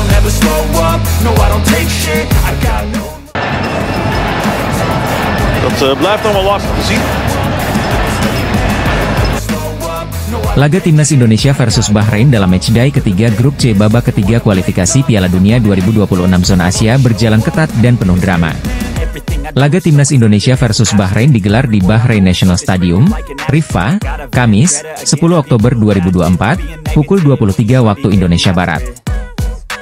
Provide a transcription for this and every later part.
I'll never slow up, no I don't take shit, I got no. Dat blijft allemaal lastig te zien. Laga Timnas Indonesia versus Bahrain dalam matchday ketiga grup C babak ketiga kualifikasi Piala Dunia 2026 zona Asia berjalan ketat dan penuh drama. Laga Timnas Indonesia versus Bahrain digelar di Bahrain National Stadium, Riffa, Kamis, 10 Oktober 2024, pukul 23 waktu Indonesia Barat.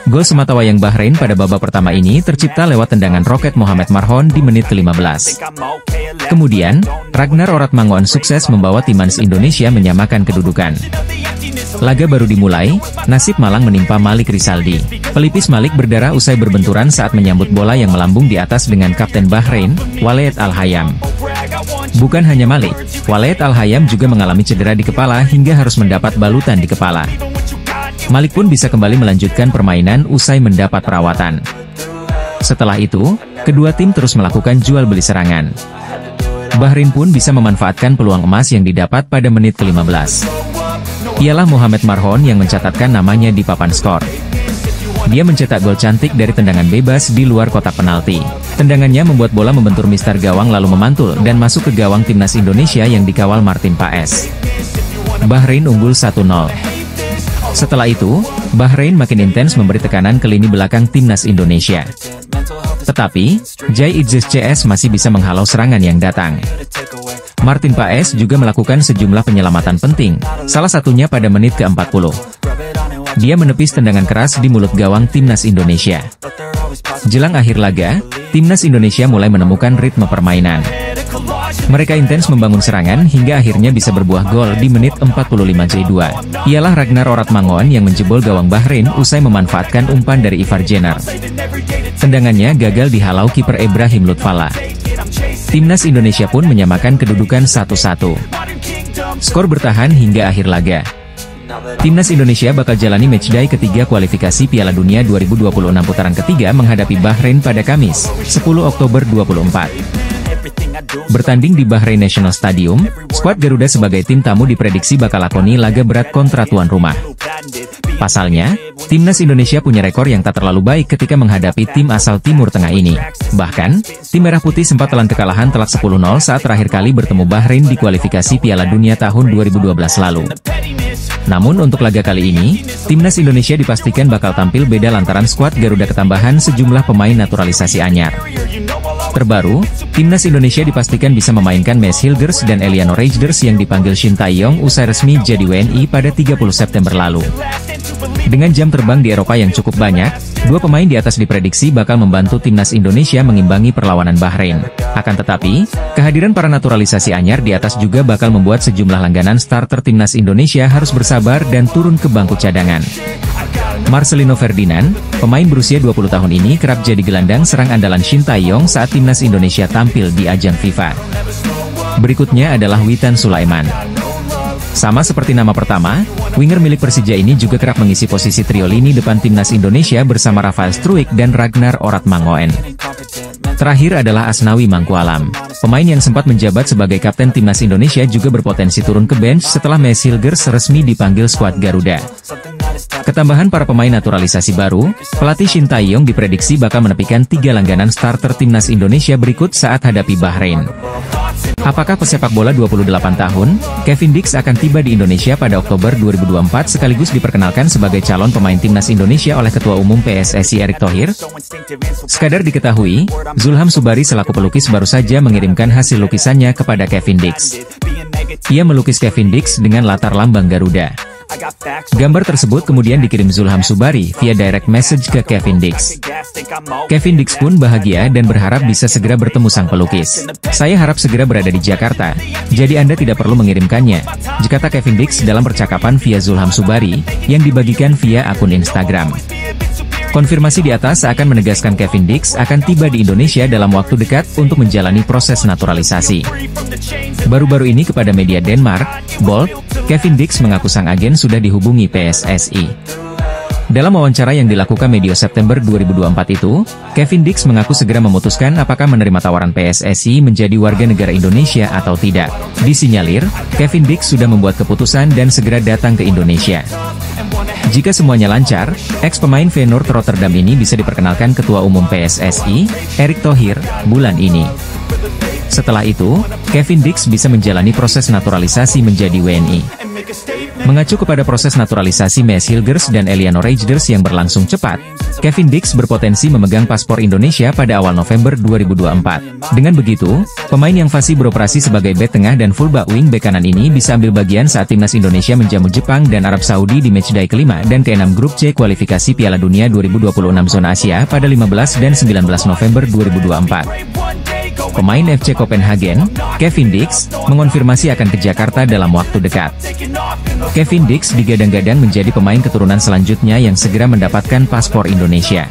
Gol sematawayang Bahrain pada babak pertama ini tercipta lewat tendangan roket Mohamed Marhon di menit ke-15. Kemudian, Ragnar Oratmangoen sukses membawa timnas Indonesia menyamakan kedudukan. Laga baru dimulai, nasib malang menimpa Malik Rizaldi. Pelipis Malik berdarah usai berbenturan saat menyambut bola yang melambung di atas dengan kapten Bahrain, Waleed Al-Hayam. Bukan hanya Malik, Waleed Al-Hayam juga mengalami cedera di kepala hingga harus mendapat balutan di kepala. Malik pun bisa kembali melanjutkan permainan usai mendapat perawatan. Setelah itu, kedua tim terus melakukan jual beli serangan. Bahrain pun bisa memanfaatkan peluang emas yang didapat pada menit ke-15. Ialah Mohamed Marhon yang mencatatkan namanya di papan skor. Dia mencetak gol cantik dari tendangan bebas di luar kotak penalti. Tendangannya membuat bola membentur mistar gawang lalu memantul dan masuk ke gawang timnas Indonesia yang dikawal Martin Paes. Bahrain unggul 1-0. Setelah itu, Bahrain makin intens memberi tekanan ke lini belakang timnas Indonesia. Tetapi, Jai Idzes CS masih bisa menghalau serangan yang datang. Martin Paes juga melakukan sejumlah penyelamatan penting, salah satunya pada menit ke-40. Dia menepis tendangan keras di mulut gawang timnas Indonesia. Jelang akhir laga, timnas Indonesia mulai menemukan ritme permainan. Mereka intens membangun serangan hingga akhirnya bisa berbuah gol di menit 45 J2. Ialah Ragnar Oratmangoen yang menjebol gawang Bahrain usai memanfaatkan umpan dari Ivar Jenner. Tendangannya gagal dihalau kiper Ibrahim Lutfalla. Timnas Indonesia pun menyamakan kedudukan 1-1. Skor bertahan hingga akhir laga. Timnas Indonesia bakal jalani matchday ketiga kualifikasi Piala Dunia 2026 putaran ketiga menghadapi Bahrain pada Kamis, 10 Oktober 2024. Bertanding di Bahrain National Stadium, skuad Garuda sebagai tim tamu diprediksi bakal lakoni laga berat kontra tuan rumah. Pasalnya, timnas Indonesia punya rekor yang tak terlalu baik ketika menghadapi tim asal Timur Tengah ini. Bahkan, tim Merah Putih sempat telan kekalahan telak 10-0 saat terakhir kali bertemu Bahrain di kualifikasi Piala Dunia tahun 2012 lalu. Namun untuk laga kali ini, timnas Indonesia dipastikan bakal tampil beda lantaran skuad Garuda ketambahan sejumlah pemain naturalisasi anyar. Terbaru, timnas Indonesia dipastikan bisa memainkan Maes Hilgers dan Eliano Reijnders yang dipanggil Shin Tae-yong usai resmi jadi WNI pada 30 September lalu. Dengan jam terbang di Eropa yang cukup banyak, dua pemain di atas diprediksi bakal membantu timnas Indonesia mengimbangi perlawanan Bahrain. Akan tetapi, kehadiran para naturalisasi anyar di atas juga bakal membuat sejumlah langganan starter timnas Indonesia harus bersabar dan turun ke bangku cadangan. Marcelino Ferdinand, pemain berusia 20 tahun ini kerap jadi gelandang serang andalan Shin Tae-yong saat timnas Indonesia tampil di ajang FIFA. Berikutnya adalah Witan Sulaiman. Sama seperti nama pertama, winger milik Persija ini juga kerap mengisi posisi trio lini depan timnas Indonesia bersama Rafael Struijk dan Ragnar Oratmangoen. Terakhir adalah Asnawi Mangkualam. Pemain yang sempat menjabat sebagai kapten timnas Indonesia juga berpotensi turun ke bench setelah Maes Hilgers resmi dipanggil skuad Garuda. Ketambahan para pemain naturalisasi baru, pelatih Shin Tae-yong diprediksi bakal menepikan 3 langganan starter timnas Indonesia berikut saat hadapi Bahrain. Apakah pesepak bola 28 tahun, Kevin Dix akan tiba di Indonesia pada Oktober 2024 sekaligus diperkenalkan sebagai calon pemain timnas Indonesia oleh Ketua Umum PSSI Erick Thohir? Sekadar diketahui, Zulham Subari selaku pelukis baru saja mengirimkan hasil lukisannya kepada Kevin Dix. Ia melukis Kevin Dix dengan latar lambang Garuda. Gambar tersebut kemudian dikirim Zulham Subari via direct message ke Kevin Dix. Kevin Dix pun bahagia dan berharap bisa segera bertemu sang pelukis. "Saya harap segera berada di Jakarta, jadi Anda tidak perlu mengirimkannya," kata Kevin Dix dalam percakapan via Zulham Subari, yang dibagikan via akun Instagram. Konfirmasi di atas akan menegaskan Kevin Dix akan tiba di Indonesia dalam waktu dekat untuk menjalani proses naturalisasi. Baru-baru ini kepada media Denmark, Bold, Kevin Dix mengaku sang agen sudah dihubungi PSSI. Dalam wawancara yang dilakukan medio September 2024 itu, Kevin Dix mengaku segera memutuskan apakah menerima tawaran PSSI menjadi warga negara Indonesia atau tidak. Disinyalir, Kevin Dix sudah membuat keputusan dan segera datang ke Indonesia. Jika semuanya lancar, ex-pemain Feyenoord Rotterdam ini bisa diperkenalkan Ketua Umum PSSI, Erick Thohir, bulan ini. Setelah itu, Kevin Dix bisa menjalani proses naturalisasi menjadi WNI. Mengacu kepada proses naturalisasi Maes Hilgers dan Eliano Reijnders yang berlangsung cepat, Kevin Dix berpotensi memegang paspor Indonesia pada awal November 2024. Dengan begitu, pemain yang fasih beroperasi sebagai bek tengah dan fullback wing-back kanan ini bisa ambil bagian saat timnas Indonesia menjamu Jepang dan Arab Saudi di matchday kelima dan ke-6 grup C kualifikasi Piala Dunia 2026 zona Asia pada 15 dan 19 November 2024. Pemain FC Copenhagen, Kevin Dix, mengonfirmasi akan ke Jakarta dalam waktu dekat. Kevin Dix digadang-gadang menjadi pemain keturunan selanjutnya yang segera mendapatkan paspor Indonesia.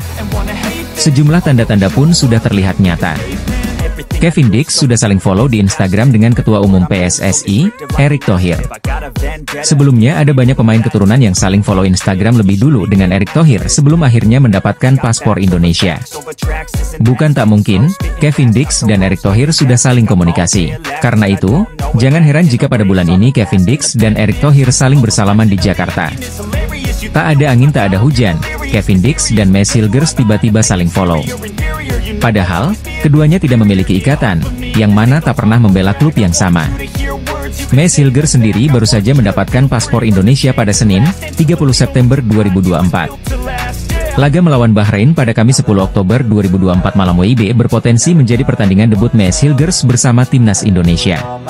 Sejumlah tanda-tanda pun sudah terlihat nyata. Kevin Dix sudah saling follow di Instagram dengan Ketua Umum PSSI, Erick Thohir. Sebelumnya ada banyak pemain keturunan yang saling follow Instagram lebih dulu dengan Erick Thohir sebelum akhirnya mendapatkan paspor Indonesia. Bukan tak mungkin, Kevin Dix dan Erick Thohir sudah saling komunikasi. Karena itu, jangan heran jika pada bulan ini Kevin Dix dan Erick Thohir saling bersalaman di Jakarta. Tak ada angin tak ada hujan, Kevin Dix dan Maes Hilgers tiba-tiba saling follow. Padahal, keduanya tidak memiliki ikatan, yang mana tak pernah membela klub yang sama. Maes Hilgers sendiri baru saja mendapatkan paspor Indonesia pada Senin, 30 September 2024. Laga melawan Bahrain pada Kamis 10 Oktober 2024 malam WIB berpotensi menjadi pertandingan debut Maes Hilgers bersama timnas Indonesia.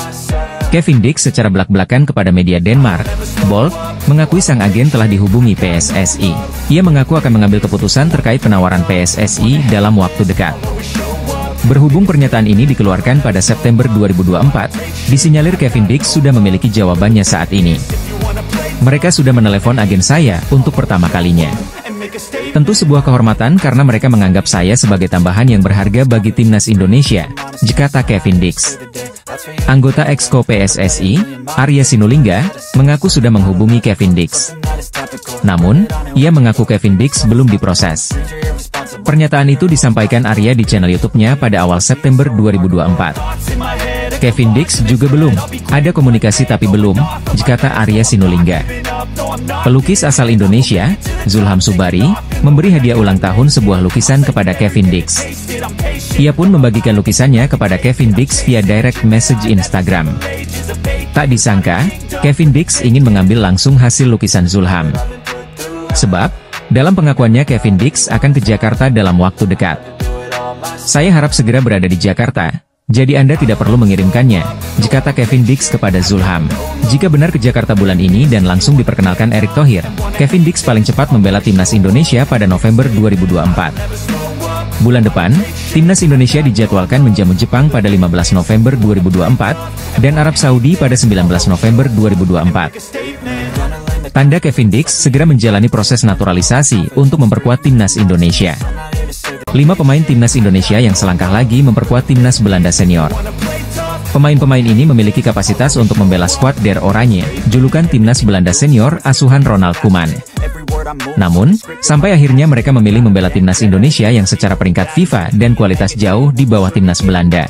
Kevin Dix secara belak-belakan kepada media Denmark, Bold, mengakui sang agen telah dihubungi PSSI. Ia mengaku akan mengambil keputusan terkait penawaran PSSI dalam waktu dekat. Berhubung pernyataan ini dikeluarkan pada September 2024, disinyalir Kevin Dix sudah memiliki jawabannya saat ini. Mereka sudah menelepon agen saya untuk pertama kalinya. Tentu sebuah kehormatan karena mereka menganggap saya sebagai tambahan yang berharga bagi timnas Indonesia, kata Kevin Dix. Anggota Exco PSSI, Arya Sinulinga, mengaku sudah menghubungi Kevin Dix. Namun, ia mengaku Kevin Dix belum diproses. Pernyataan itu disampaikan Arya di channel YouTube-nya pada awal September 2024. Kevin Dix juga belum, ada komunikasi tapi belum, kata Arya Sinulinga. Pelukis asal Indonesia, Zulham Subari, memberi hadiah ulang tahun sebuah lukisan kepada Kevin Dix. Ia pun membagikan lukisannya kepada Kevin Dix via direct message Instagram. Tak disangka, Kevin Dix ingin mengambil langsung hasil lukisan Zulham. Sebab, dalam pengakuannya Kevin Dix akan ke Jakarta dalam waktu dekat. Saya harap segera berada di Jakarta, jadi Anda tidak perlu mengirimkannya, kata Kevin Dix kepada Zulham. Jika benar ke Jakarta bulan ini dan langsung diperkenalkan Erick Thohir, Kevin Dix paling cepat membela timnas Indonesia pada November 2024. Bulan depan, timnas Indonesia dijadwalkan menjamu Jepang pada 15 November 2024, dan Arab Saudi pada 19 November 2024. Tanda Kevin Dix segera menjalani proses naturalisasi untuk memperkuat timnas Indonesia. 5 pemain timnas Indonesia yang selangkah lagi memperkuat timnas Belanda senior. Pemain-pemain ini memiliki kapasitas untuk membela skuad Der Oranje, julukan timnas Belanda senior asuhan Ronald Koeman. Namun, sampai akhirnya mereka memilih membela timnas Indonesia yang secara peringkat FIFA dan kualitas jauh di bawah timnas Belanda.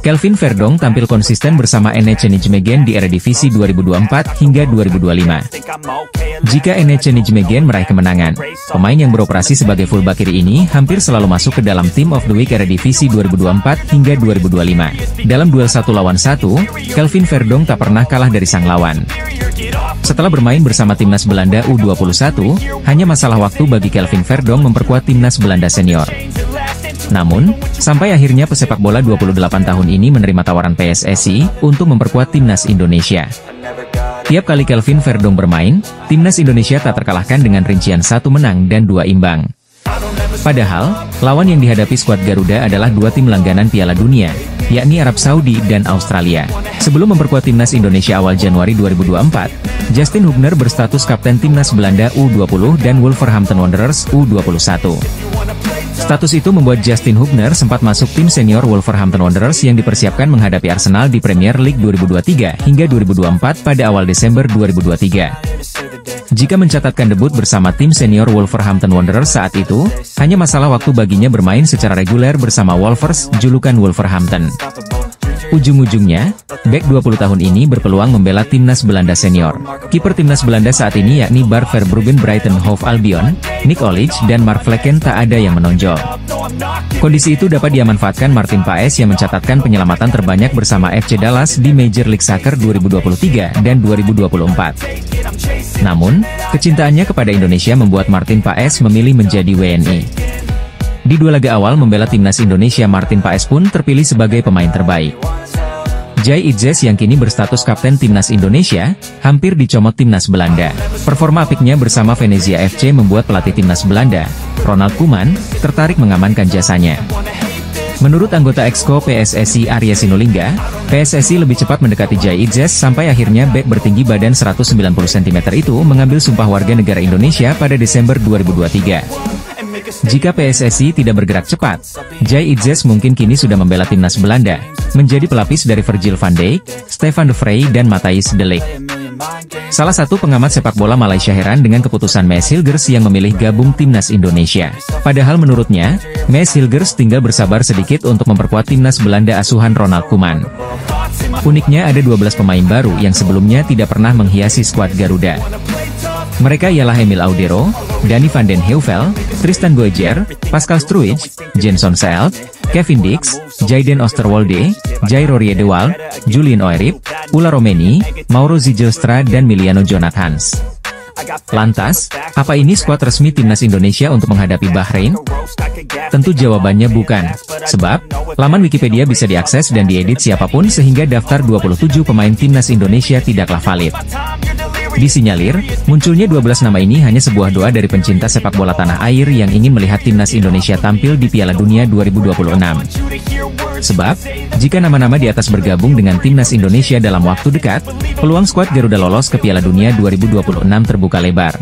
Kelvin Verdonk tampil konsisten bersama NEC Nijmegen di Eredivisie 2024 hingga 2025. Jika NEC Nijmegen meraih kemenangan, pemain yang beroperasi sebagai fullback kiri ini hampir selalu masuk ke dalam Team of the Week Eredivisie 2024 hingga 2025. Dalam duel 1 lawan 1, Kelvin Verdonk tak pernah kalah dari sang lawan. Setelah bermain bersama timnas Belanda U21, hanya masalah waktu bagi Kelvin Verdonk memperkuat timnas Belanda senior. Namun, sampai akhirnya pesepak bola 28 tahun ini menerima tawaran PSSI untuk memperkuat timnas Indonesia. Tiap kali Kelvin Verdonk bermain, timnas Indonesia tak terkalahkan dengan rincian 1 menang dan 2 imbang. Padahal, lawan yang dihadapi skuad Garuda adalah 2 tim langganan Piala Dunia, yakni Arab Saudi dan Australia. Sebelum memperkuat timnas Indonesia awal Januari 2024, Justin Hubner berstatus kapten timnas Belanda U20 dan Wolverhampton Wanderers U21. Status itu membuat Justin Hubner sempat masuk tim senior Wolverhampton Wanderers yang dipersiapkan menghadapi Arsenal di Premier League 2023 hingga 2024 pada awal Desember 2023. Jika mencatatkan debut bersama tim senior Wolverhampton Wanderers saat itu, hanya masalah waktu baginya bermain secara reguler bersama Wolvers, julukan Wolverhampton. Ujung-ujungnya, bek 20 tahun ini berpeluang membela timnas Belanda senior. Kiper timnas Belanda saat ini yakni Bart Verbruggen Brighton Hove Albion, Nick Olic dan Mark Vlekken tak ada yang menonjol. Kondisi itu dapat dimanfaatkan Martin Paes yang mencatatkan penyelamatan terbanyak bersama FC Dallas di Major League Soccer 2023 dan 2024. Namun, kecintaannya kepada Indonesia membuat Martin Paes memilih menjadi WNI. Di 2 laga awal membela timnas Indonesia, Martin Paes pun terpilih sebagai pemain terbaik. Jai Itzes yang kini berstatus kapten timnas Indonesia, hampir dicomot timnas Belanda. Performa apiknya bersama Venezia FC membuat pelatih timnas Belanda, Ronald Koeman, tertarik mengamankan jasanya. Menurut anggota Exco PSSI Arya Sinulinga, PSSI lebih cepat mendekati Jai Itzes sampai akhirnya bek bertinggi badan 190 cm itu mengambil sumpah warga negara Indonesia pada Desember 2023. Jika PSSI tidak bergerak cepat, Jai Itzes mungkin kini sudah membela timnas Belanda, menjadi pelapis dari Virgil van Dijk, Stefan de Vrij dan Matthijs de Ligt. Salah satu pengamat sepak bola Malaysia heran dengan keputusan Maes Hilgers yang memilih gabung timnas Indonesia. Padahal menurutnya, Maes Hilgers tinggal bersabar sedikit untuk memperkuat timnas Belanda asuhan Ronald Koeman. Uniknya ada 12 pemain baru yang sebelumnya tidak pernah menghiasi skuad Garuda. Mereka ialah Emil Audero, Danny van den Heuvel, Tristan Goejer, Pascal Struijk, Jenson Seelt, Kevin Dix, Jayden Oosterwolde, Jairo Riedewald, Julian Oerip, Ulla Romeni, Mauro Zijlstra dan Miliano Jonathans. Lantas, apa ini skuad resmi timnas Indonesia untuk menghadapi Bahrain? Tentu jawabannya bukan, sebab laman Wikipedia bisa diakses dan diedit siapapun sehingga daftar 27 pemain timnas Indonesia tidaklah valid. Disinyalir, munculnya 12 nama ini hanya sebuah doa dari pencinta sepak bola tanah air yang ingin melihat timnas Indonesia tampil di Piala Dunia 2026. Sebab, jika nama-nama di atas bergabung dengan timnas Indonesia dalam waktu dekat, peluang skuad Garuda lolos ke Piala Dunia 2026 terbuka lebar.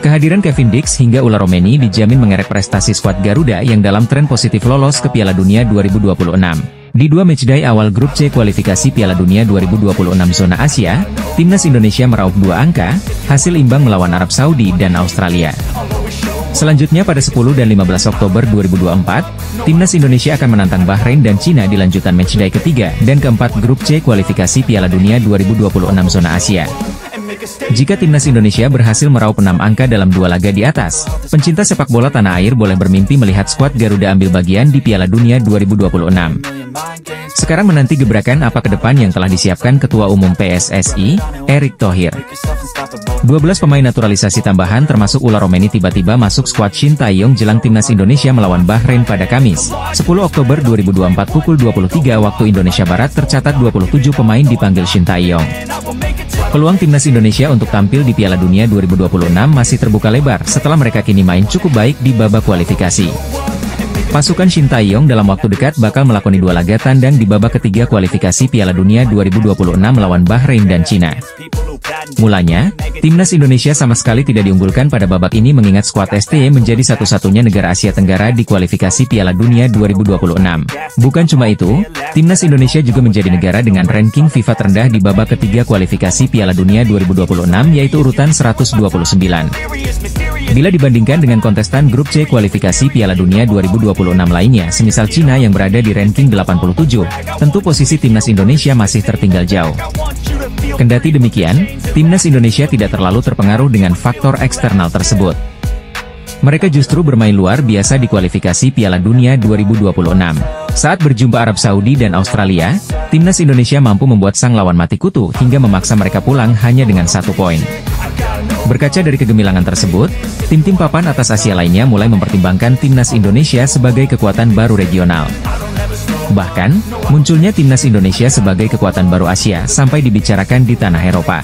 Kehadiran Kevin Dix hingga Ulla Romeni dijamin mengerek prestasi skuad Garuda yang dalam tren positif lolos ke Piala Dunia 2026. Di 2 matchday awal grup C kualifikasi Piala Dunia 2026 zona Asia, timnas Indonesia meraup 2 angka, hasil imbang melawan Arab Saudi dan Australia. Selanjutnya pada 10 dan 15 Oktober 2024, timnas Indonesia akan menantang Bahrain dan Cina di lanjutan matchday ketiga dan keempat grup C kualifikasi Piala Dunia 2026 zona Asia. Jika timnas Indonesia berhasil meraup 6 angka dalam 2 laga di atas, pencinta sepak bola tanah air boleh bermimpi melihat skuad Garuda ambil bagian di Piala Dunia 2026. Sekarang menanti gebrakan apa ke depan yang telah disiapkan Ketua Umum PSSI, Erick Thohir. 12 pemain naturalisasi tambahan termasuk Ulla Romeni tiba-tiba masuk skuad Shin Tae-yong jelang timnas Indonesia melawan Bahrain pada Kamis, 10 Oktober 2024 pukul 23 waktu Indonesia Barat. Tercatat 27 pemain dipanggil Shin Tae-yong. Peluang timnas Indonesia untuk tampil di Piala Dunia 2026 masih terbuka lebar setelah mereka kini main cukup baik di babak kualifikasi. Pasukan Shin Tae-yong dalam waktu dekat bakal melakoni 2 laga tandang di babak ketiga kualifikasi Piala Dunia 2026 melawan Bahrain dan Cina. Mulanya, timnas Indonesia sama sekali tidak diunggulkan pada babak ini mengingat skuad STY menjadi satu-satunya negara Asia Tenggara di kualifikasi Piala Dunia 2026. Bukan cuma itu, timnas Indonesia juga menjadi negara dengan ranking FIFA terendah di babak ketiga kualifikasi Piala Dunia 2026 yaitu urutan 129. Bila dibandingkan dengan kontestan grup C kualifikasi Piala Dunia 2026 lainnya semisal Cina yang berada di ranking 87, tentu posisi timnas Indonesia masih tertinggal jauh. Kendati demikian, timnas Indonesia tidak terlalu terpengaruh dengan faktor eksternal tersebut. Mereka justru bermain luar biasa di kualifikasi Piala Dunia 2026. Saat berjumpa Arab Saudi dan Australia, timnas Indonesia mampu membuat sang lawan mati kutu hingga memaksa mereka pulang hanya dengan 1 poin. Berkaca dari kegemilangan tersebut, tim-tim papan atas Asia lainnya mulai mempertimbangkan timnas Indonesia sebagai kekuatan baru regional. Bahkan, munculnya timnas Indonesia sebagai kekuatan baru Asia sampai dibicarakan di tanah Eropa.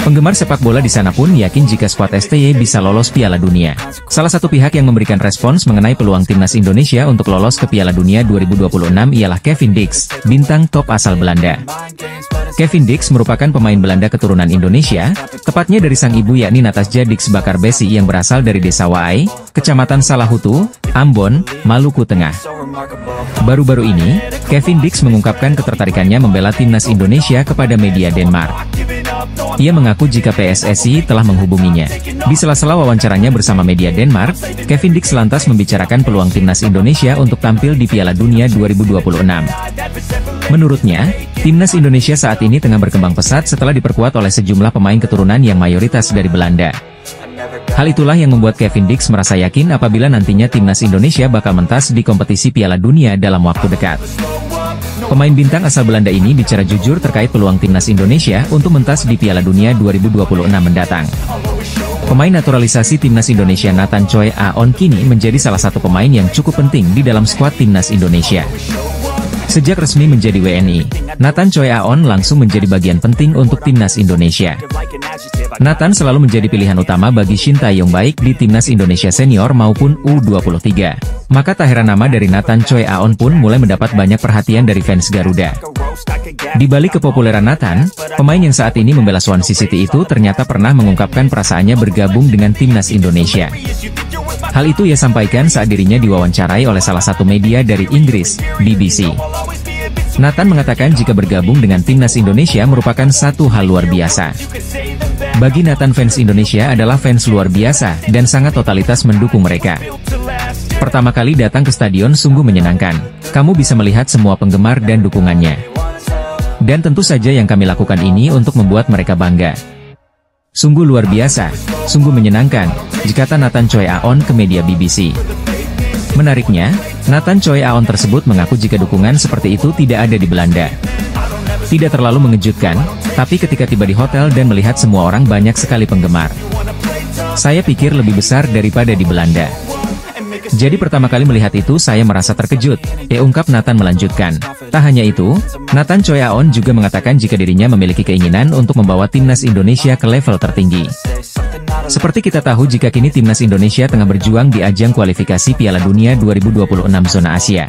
Penggemar sepak bola di sana pun yakin jika skuad STY bisa lolos Piala Dunia. Salah satu pihak yang memberikan respons mengenai peluang timnas Indonesia untuk lolos ke Piala Dunia 2026 ialah Kevin Dix, bintang top asal Belanda. Kevin Dix merupakan pemain Belanda keturunan Indonesia, tepatnya dari sang ibu yakni Natasja Dix Bakarbesi yang berasal dari Desa Waai, Kecamatan Salahutu, Ambon, Maluku Tengah. Baru-baru ini, Kevin Dix mengungkapkan ketertarikannya membela timnas Indonesia kepada media Denmark. Ia mengaku jika PSSI telah menghubunginya. Di sela-sela wawancaranya bersama media Denmark, Kevin Dix lantas membicarakan peluang timnas Indonesia untuk tampil di Piala Dunia 2026. Menurutnya, timnas Indonesia saat ini tengah berkembang pesat setelah diperkuat oleh sejumlah pemain keturunan yang mayoritas dari Belanda. Hal itulah yang membuat Kevin Dix merasa yakin apabila nantinya timnas Indonesia bakal mentas di kompetisi Piala Dunia dalam waktu dekat. Pemain bintang asal Belanda ini bicara jujur terkait peluang timnas Indonesia untuk mentas di Piala Dunia 2026 mendatang. Pemain naturalisasi timnas Indonesia Nathan Choi Aon kini menjadi salah satu pemain yang cukup penting di dalam skuad timnas Indonesia. Sejak resmi menjadi WNI, Nathan Choi Aon langsung menjadi bagian penting untuk timnas Indonesia. Nathan selalu menjadi pilihan utama bagi Shin Tae-yong baik di timnas Indonesia senior maupun U23. Maka tak heran nama dari Nathan Choi Aon pun mulai mendapat banyak perhatian dari fans Garuda. Di balik kepopuleran Nathan, pemain yang saat ini membela Swansea City itu ternyata pernah mengungkapkan perasaannya bergabung dengan timnas Indonesia. Hal itu ia sampaikan saat dirinya diwawancarai oleh salah satu media dari Inggris, BBC. Nathan mengatakan jika bergabung dengan timnas Indonesia merupakan satu hal luar biasa. Bagi Nathan, fans Indonesia adalah fans luar biasa dan sangat totalitas mendukung mereka. Pertama kali datang ke stadion sungguh menyenangkan. Kamu bisa melihat semua penggemar dan dukungannya. Dan tentu saja yang kami lakukan ini untuk membuat mereka bangga. Sungguh luar biasa, sungguh menyenangkan, kata Nathan Choi Aon ke media BBC. Menariknya, Nathan Choi Aon tersebut mengaku jika dukungan seperti itu tidak ada di Belanda. Tidak terlalu mengejutkan, tapi ketika tiba di hotel dan melihat semua orang banyak sekali penggemar. Saya pikir lebih besar daripada di Belanda. Jadi pertama kali melihat itu saya merasa terkejut, ungkap Nathan melanjutkan. Tak hanya itu, Nathan Choi Aon juga mengatakan jika dirinya memiliki keinginan untuk membawa timnas Indonesia ke level tertinggi. Seperti kita tahu jika kini timnas Indonesia tengah berjuang di ajang kualifikasi Piala Dunia 2026 zona Asia.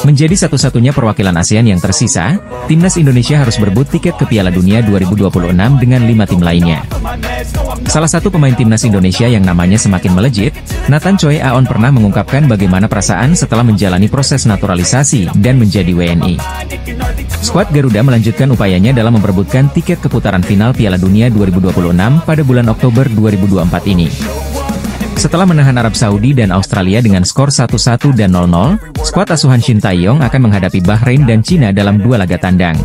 Menjadi satu-satunya perwakilan ASEAN yang tersisa, timnas Indonesia harus berebut tiket ke Piala Dunia 2026 dengan 5 tim lainnya. Salah satu pemain timnas Indonesia yang namanya semakin melejit, Nathan Choi Aon pernah mengungkapkan bagaimana perasaan setelah menjalani proses naturalisasi dan menjadi WNI. Skuad Garuda melanjutkan upayanya dalam memperebutkan tiket ke putaran final Piala Dunia 2026 pada bulan Oktober 2024 ini. Setelah menahan Arab Saudi dan Australia dengan skor 1-1 dan 0-0, skuad asuhan Shin Tae-yong akan menghadapi Bahrain dan Cina dalam 2 laga tandang.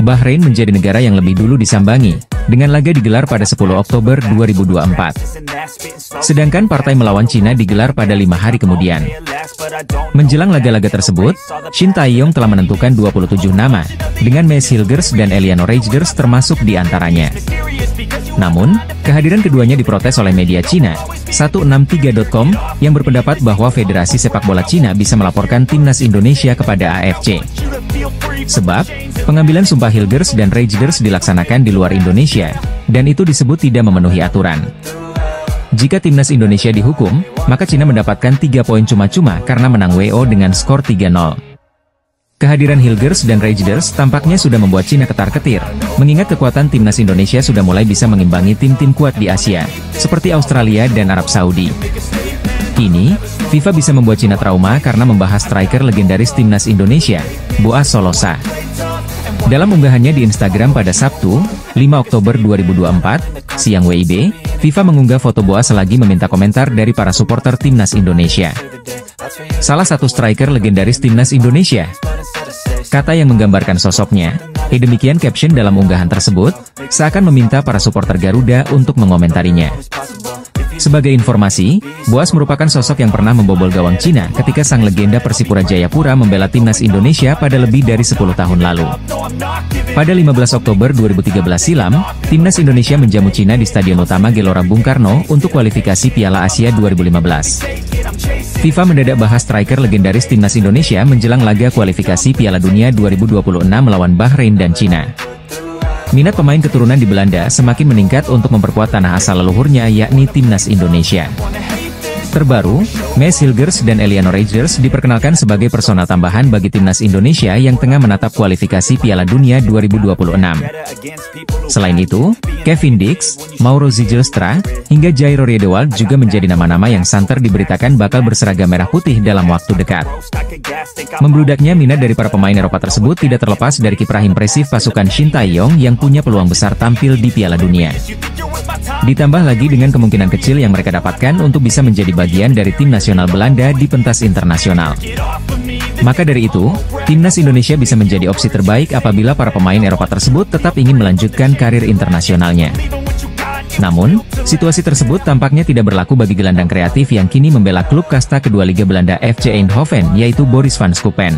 Bahrain menjadi negara yang lebih dulu disambangi, dengan laga digelar pada 10 Oktober 2024. Sedangkan partai melawan Cina digelar pada 5 hari kemudian. Menjelang laga-laga tersebut, Shin Tae-yong telah menentukan 27 nama, dengan Mads Hilgers dan Eliano Reijers termasuk di antaranya. Namun, kehadiran keduanya diprotes oleh media Cina, 163.com, yang berpendapat bahwa Federasi Sepak Bola Cina bisa melaporkan timnas Indonesia kepada AFC. Sebab, pengambilan sumpah Hilgers dan Reijers dilaksanakan di luar Indonesia, dan itu disebut tidak memenuhi aturan. Jika timnas Indonesia dihukum, maka Cina mendapatkan 3 poin cuma-cuma karena menang WO dengan skor 3-0. Kehadiran Hilgers dan Reijers tampaknya sudah membuat Cina ketar-ketir, mengingat kekuatan timnas Indonesia sudah mulai bisa mengimbangi tim-tim kuat di Asia, seperti Australia dan Arab Saudi. Kini, FIFA bisa membuat Cina trauma karena membahas striker legendaris timnas Indonesia, Boaz Solosa. Dalam unggahannya di Instagram pada Sabtu, 5 Oktober 2024, siang WIB, FIFA mengunggah foto Boaz selagi meminta komentar dari para supporter timnas Indonesia. Salah satu striker legendaris timnas Indonesia, kata yang menggambarkan sosoknya, demikian caption dalam unggahan tersebut, seakan meminta para supporter Garuda untuk mengomentarinya. Sebagai informasi, Boaz merupakan sosok yang pernah membobol gawang Cina ketika sang legenda Persipura Jayapura membela timnas Indonesia pada lebih dari 10 tahun lalu. Pada 15 Oktober 2013 silam, timnas Indonesia menjamu Cina di Stadion Utama Gelora Bung Karno untuk kualifikasi Piala Asia 2015. FIFA mendadak bahas striker legendaris timnas Indonesia menjelang laga kualifikasi Piala Dunia 2026 melawan Bahrain dan Cina. Minat pemain keturunan di Belanda semakin meningkat untuk memperkuat tanah asal leluhurnya yakni timnas Indonesia. Terbaru, Mads Hilgers dan Eliano Reijers diperkenalkan sebagai personal tambahan bagi timnas Indonesia yang tengah menatap kualifikasi Piala Dunia 2026. Selain itu, Kevin Dix, Mauro Zijlstra, hingga Jairo Riedewald juga menjadi nama-nama yang santer diberitakan bakal berseragam merah putih dalam waktu dekat. Membludaknya minat dari para pemain Eropa tersebut tidak terlepas dari kiprah impresif pasukan Shin Tae-yong yang punya peluang besar tampil di Piala Dunia. Ditambah lagi dengan kemungkinan kecil yang mereka dapatkan untuk bisa menjadi bagian dari tim nasional Belanda di pentas internasional. Maka dari itu, timnas Indonesia bisa menjadi opsi terbaik apabila para pemain Eropa tersebut tetap ingin melanjutkan karir internasionalnya. Namun, situasi tersebut tampaknya tidak berlaku bagi gelandang kreatif yang kini membela klub kasta kedua Liga Belanda FC Eindhoven, yaitu Boris van Schuppen.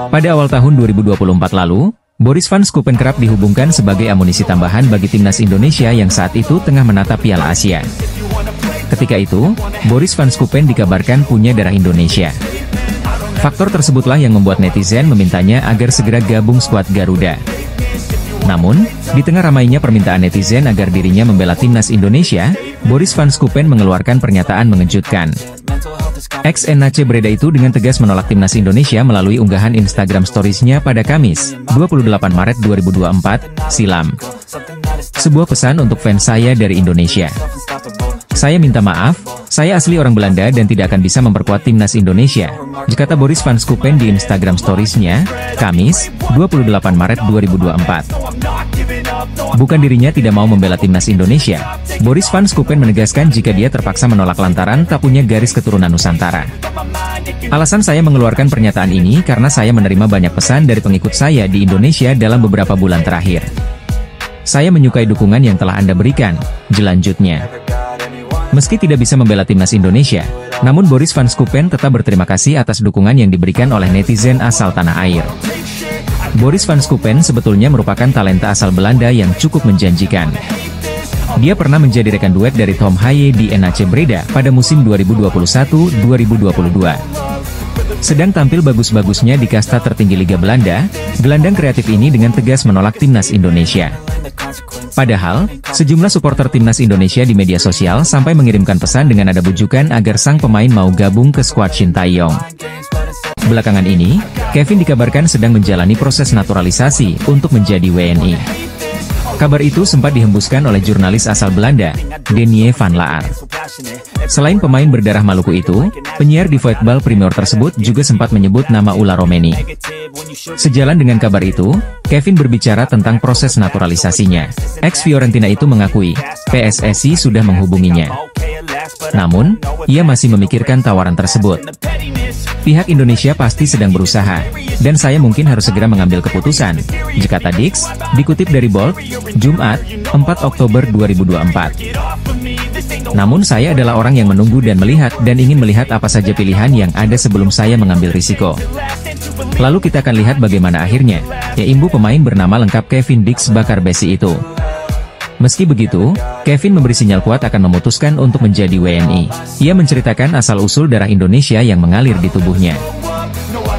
Pada awal tahun 2024 lalu, Boris van Schuppen kerap dihubungkan sebagai amunisi tambahan bagi timnas Indonesia yang saat itu tengah menatap Piala Asia. Ketika itu, Boris van Schuppen dikabarkan punya darah Indonesia. Faktor tersebutlah yang membuat netizen memintanya agar segera gabung skuad Garuda. Namun, di tengah ramainya permintaan netizen agar dirinya membela timnas Indonesia, Boris van Schuppen mengeluarkan pernyataan mengejutkan. Ex-NAC Breda itu dengan tegas menolak timnas Indonesia melalui unggahan Instagram Stories-nya pada Kamis, 28 Maret 2024, silam. Sebuah pesan untuk fans saya dari Indonesia. Saya minta maaf, saya asli orang Belanda dan tidak akan bisa memperkuat timnas Indonesia, kata Boris van Schuppen di Instagram Stories-nya, Kamis, 28 Maret 2024. Bukan dirinya tidak mau membela timnas Indonesia, Boris van Schuppen menegaskan jika dia terpaksa menolak lantaran tak punya garis keturunan Nusantara. Alasan saya mengeluarkan pernyataan ini karena saya menerima banyak pesan dari pengikut saya di Indonesia dalam beberapa bulan terakhir. Saya menyukai dukungan yang telah Anda berikan, jelanjutnya. Meski tidak bisa membela timnas Indonesia, namun Boris van Schuppen tetap berterima kasih atas dukungan yang diberikan oleh netizen asal tanah air. Boris van Schuppen sebetulnya merupakan talenta asal Belanda yang cukup menjanjikan. Dia pernah menjadi rekan duet dari Tom Haye di NAC Breda pada musim 2021-2022. Sedang tampil bagus-bagusnya di kasta tertinggi Liga Belanda, gelandang kreatif ini dengan tegas menolak timnas Indonesia. Padahal, sejumlah supporter timnas Indonesia di media sosial sampai mengirimkan pesan dengan nada bujukan agar sang pemain mau gabung ke skuad Shin Tae-yong. Belakangan ini, Kevin dikabarkan sedang menjalani proses naturalisasi untuk menjadi WNI. Kabar itu sempat dihembuskan oleh jurnalis asal Belanda, Denie van Laar. Selain pemain berdarah Maluku itu, penyiar di Voetbal Primeur tersebut juga sempat menyebut nama Ula Romeni. Sejalan dengan kabar itu, Kevin berbicara tentang proses naturalisasinya. Ex-Fiorentina itu mengakui, PSSI sudah menghubunginya. Namun, ia masih memikirkan tawaran tersebut. Pihak Indonesia pasti sedang berusaha, dan saya mungkin harus segera mengambil keputusan, kata Dix, dikutip dari Bold, Jumat, 4 Oktober 2024. Namun saya adalah orang yang menunggu dan melihat dan ingin melihat apa saja pilihan yang ada sebelum saya mengambil risiko. Lalu kita akan lihat bagaimana akhirnya, imbu pemain bernama lengkap Kevin Dix Bakar Besi itu. Meski begitu, Kevin memberi sinyal kuat akan memutuskan untuk menjadi WNI. Ia menceritakan asal-usul darah Indonesia yang mengalir di tubuhnya.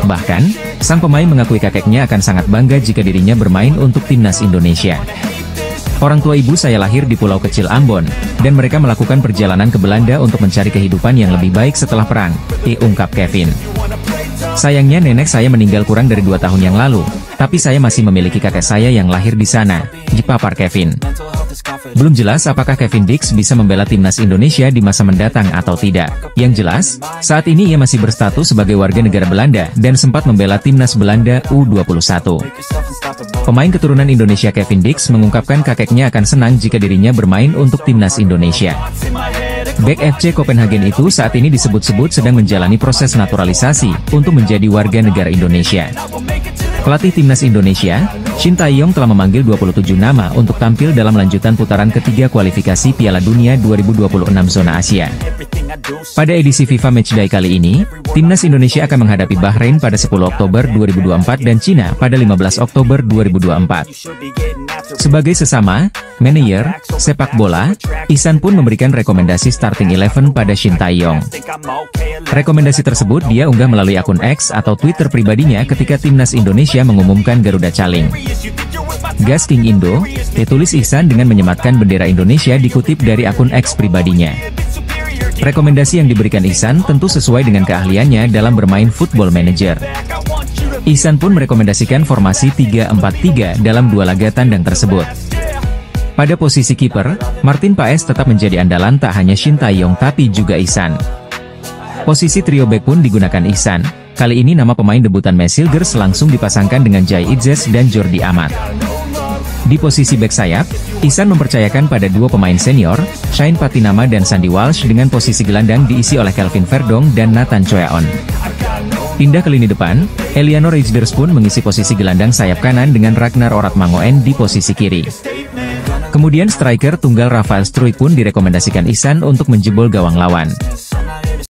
Bahkan, sang pemain mengakui kakeknya akan sangat bangga jika dirinya bermain untuk timnas Indonesia. Orang tua ibu saya lahir di pulau kecil Ambon, dan mereka melakukan perjalanan ke Belanda untuk mencari kehidupan yang lebih baik setelah perang, ungkap Kevin. Sayangnya nenek saya meninggal kurang dari 2 tahun yang lalu, tapi saya masih memiliki kakek saya yang lahir di sana, papar Kevin. Belum jelas apakah Kevin Dix bisa membela timnas Indonesia di masa mendatang atau tidak. Yang jelas, saat ini ia masih berstatus sebagai warga negara Belanda dan sempat membela timnas Belanda U21. Pemain keturunan Indonesia Kevin Dix mengungkapkan kakeknya akan senang jika dirinya bermain untuk timnas Indonesia. Bek FC Copenhagen itu saat ini disebut-sebut sedang menjalani proses naturalisasi untuk menjadi warga negara Indonesia. Pelatih timnas Indonesia, Shin Tae-yong telah memanggil 27 nama untuk tampil dalam lanjutan putaran ketiga kualifikasi Piala Dunia 2026 zona Asia. Pada edisi FIFA Matchday kali ini, timnas Indonesia akan menghadapi Bahrain pada 10 Oktober 2024 dan Cina pada 15 Oktober 2024. Sebagai sesama manajer sepak bola, Ihsan pun memberikan rekomendasi starting 11 pada Shin Tae-yong. Rekomendasi tersebut dia unggah melalui akun X atau Twitter pribadinya ketika timnas Indonesia mengumumkan Garuda Caling. Gas King Indo, ditulis Ihsan dengan menyematkan bendera Indonesia dikutip dari akun X pribadinya. Rekomendasi yang diberikan Ihsan tentu sesuai dengan keahliannya dalam bermain Football Manager. Ihsan pun merekomendasikan formasi 3-4-3 dalam 2 laga tandang tersebut. Pada posisi kiper, Martin Paes tetap menjadi andalan tak hanya Shin Tae-yong tapi juga Ihsan. Posisi trio bek pun digunakan Ihsan. Kali ini nama pemain debutan Masilgers langsung dipasangkan dengan Jai Itzes dan Jordi Amat. Di posisi bek sayap, Ihsan mempercayakan pada dua pemain senior, Shane Patinama dan Sandy Walsh, dengan posisi gelandang diisi oleh Kelvin Verdong dan Nathan Choeon. Pindah ke lini depan, Eliano Reijnders pun mengisi posisi gelandang sayap kanan dengan Ragnar Oratmangoen di posisi kiri. Kemudian striker tunggal Rafael Struijk pun direkomendasikan Ihsan untuk menjebol gawang lawan.